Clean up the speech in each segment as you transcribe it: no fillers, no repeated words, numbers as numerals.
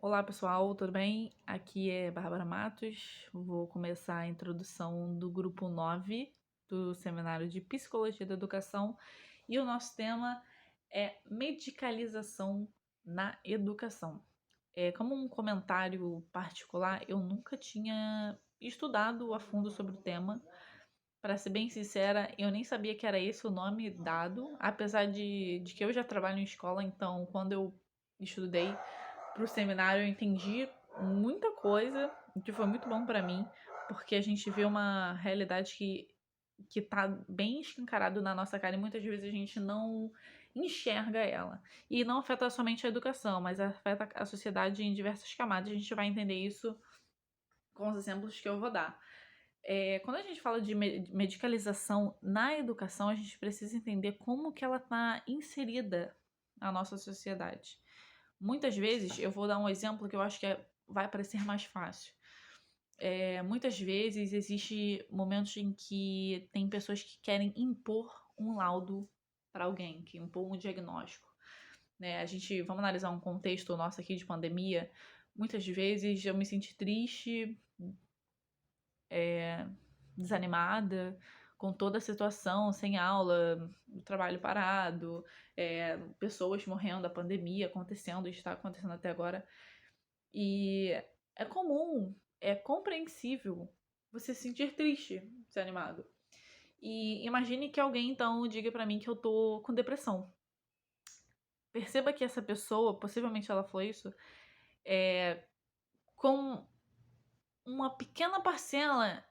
Olá pessoal, tudo bem? Aqui é Bárbara Matos. Vou começar a introdução do grupo 9 do Seminário de Psicologia da Educação e o nosso tema é medicalização na educação. Como um comentário particular, eu nunca tinha estudado a fundo sobre o tema. Para ser bem sincera, eu nem sabia que era esse o nome dado, apesar de que eu já trabalho em escola, então quando eu estudei pro seminário eu entendi muita coisa, o que foi muito bom para mim, porque a gente vê uma realidade que tá bem escancarado na nossa cara e muitas vezes a gente não enxerga ela. E não afeta somente a educação, mas afeta a sociedade em diversas camadas. A gente vai entender isso com os exemplos que eu vou dar. Quando a gente fala de medicalização na educação, a gente precisa entender como que ela está inserida na nossa sociedade. Muitas vezes, eu vou dar um exemplo que eu acho que vai parecer mais fácil. Muitas vezes existe momentos em que tem pessoas que querem impor um laudo para alguém, que impor um diagnóstico. Né? Vamos analisar um contexto nosso aqui de pandemia. Muitas vezes eu me senti triste, desanimada com toda a situação, sem aula, o trabalho parado, pessoas morrendo, a pandemia acontecendo, está acontecendo até agora. E é comum, é compreensível você se sentir triste, desanimado. E imagine que alguém então diga pra mim que eu tô com depressão. Perceba que essa pessoa, possivelmente ela falou isso, com uma pequena parcela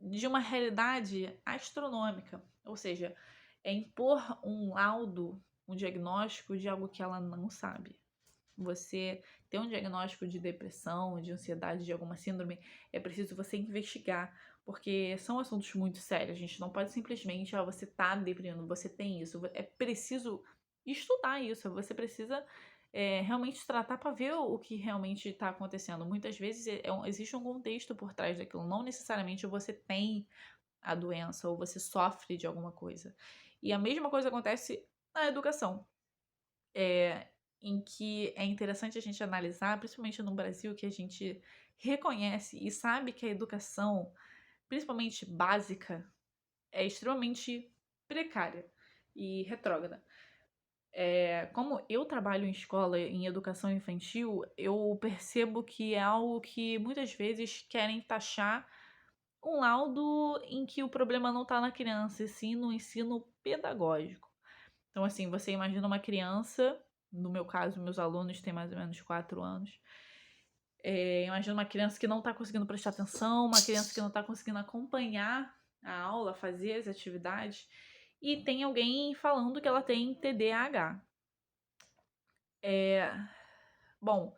de uma realidade astronômica. Ou seja, é impor um laudo, um diagnóstico de algo que ela não sabe. Você ter um diagnóstico de depressão, de ansiedade, de alguma síndrome, é preciso você investigar, porque são assuntos muito sérios. A gente não pode simplesmente, você tá deprimindo, você tem isso. É preciso estudar isso, você precisa realmente tratar para ver o que realmente está acontecendo. Muitas vezes existe um contexto por trás daquilo, não necessariamente você tem a doença ou você sofre de alguma coisa. E a mesma coisa acontece na educação. Em que é interessante a gente analisar, principalmente no Brasil, que a gente reconhece e sabe que a educação, principalmente básica, é extremamente precária e retrógrada. Como eu trabalho em escola, em educação infantil, eu percebo que é algo que muitas vezes querem taxar um laudo em que o problema não está na criança, e sim no ensino pedagógico. Então, assim, você imagina uma criança, no meu caso, meus alunos têm mais ou menos 4 anos. Imagina uma criança que não está conseguindo prestar atenção, uma criança que não está conseguindo acompanhar a aula, fazer as atividades, e tem alguém falando que ela tem TDAH. Bom,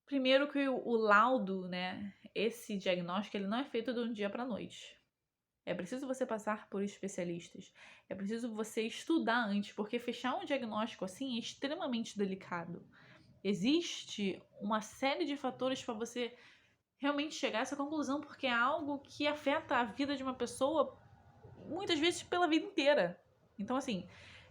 primeiro que o laudo, né, esse diagnóstico, ele não é feito de um dia para noite. É preciso você passar por especialistas. É preciso você estudar antes, porque fechar um diagnóstico assim é extremamente delicado. Existe uma série de fatores para você realmente chegar a essa conclusão, porque é algo que afeta a vida de uma pessoa muitas vezes pela vida inteira. Então, assim,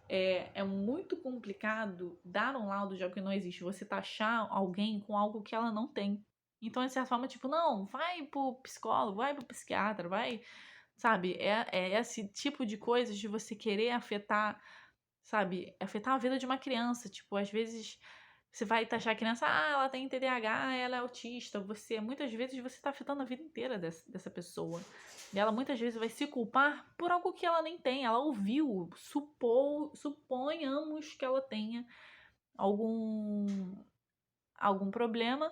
é muito complicado dar um laudo de algo que não existe. Você taxar alguém com algo que ela não tem. Então, de certa forma, tipo, não, vai pro psicólogo, vai pro psiquiatra, vai. Sabe? É esse tipo de coisas de você querer afetar, sabe? Afetar a vida de uma criança. Tipo, às vezes você vai taxar a criança, ela tem TDAH, ela é autista. Muitas vezes, você está afetando a vida inteira dessa pessoa. E ela muitas vezes vai se culpar por algo que ela nem tem. Ela ouviu, suponhamos que ela tenha algum problema.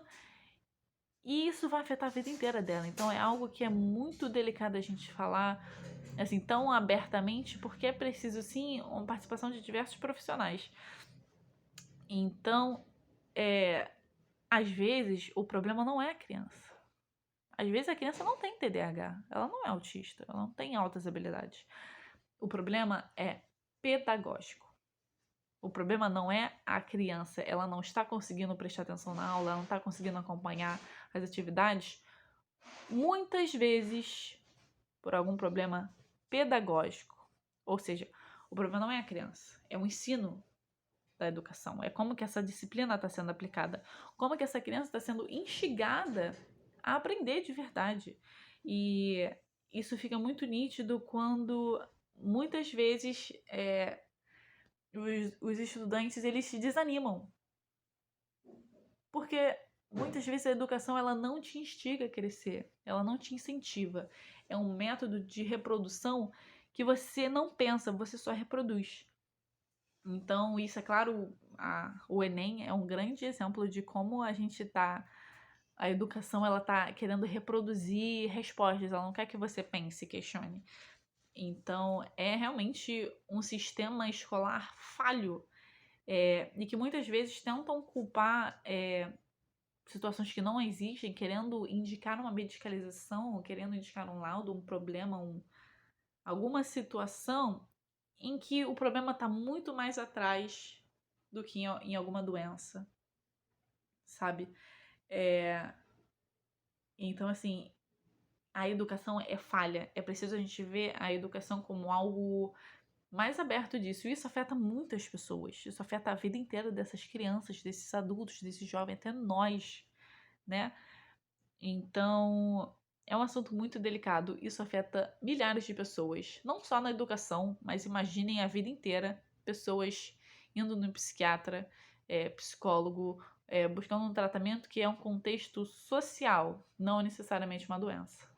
E isso vai afetar a vida inteira dela. Então é algo que é muito delicado a gente falar assim tão abertamente, porque é preciso sim uma participação de diversos profissionais. Então, às vezes o problema não é a criança. Às vezes a criança não tem TDAH, ela não é autista, ela não tem altas habilidades. O problema é pedagógico. O problema não é a criança, ela não está conseguindo prestar atenção na aula, ela não está conseguindo acompanhar as atividades. Muitas vezes por algum problema pedagógico. Ou seja, o problema não é a criança, é o ensino da educação, é como que essa disciplina está sendo aplicada, como que essa criança está sendo instigada a aprender de verdade. E isso fica muito nítido quando muitas vezes os estudantes eles se desanimam, porque muitas vezes a educação ela não te instiga a crescer, ela não te incentiva. É um método de reprodução que você não pensa, você só reproduz. Então, isso é claro, o Enem é um grande exemplo de como a educação ela tá querendo reproduzir respostas, ela não quer que você pense, questione. Então, é realmente um sistema escolar falho, e que muitas vezes tentam culpar situações que não existem, querendo indicar uma medicalização, querendo indicar um laudo, um problema, alguma situação em que o problema está muito mais atrás do que em alguma doença, sabe? Então, assim, a educação é falha. É preciso a gente ver a educação como algo mais aberto disso. E isso afeta muitas pessoas. Isso afeta a vida inteira dessas crianças, desses adultos, desses jovens, até nós, né? Então, é um assunto muito delicado. Isso afeta milhares de pessoas, não só na educação, mas imaginem a vida inteira pessoas indo no psiquiatra, psicólogo, buscando um tratamento que é um contexto social, não necessariamente uma doença.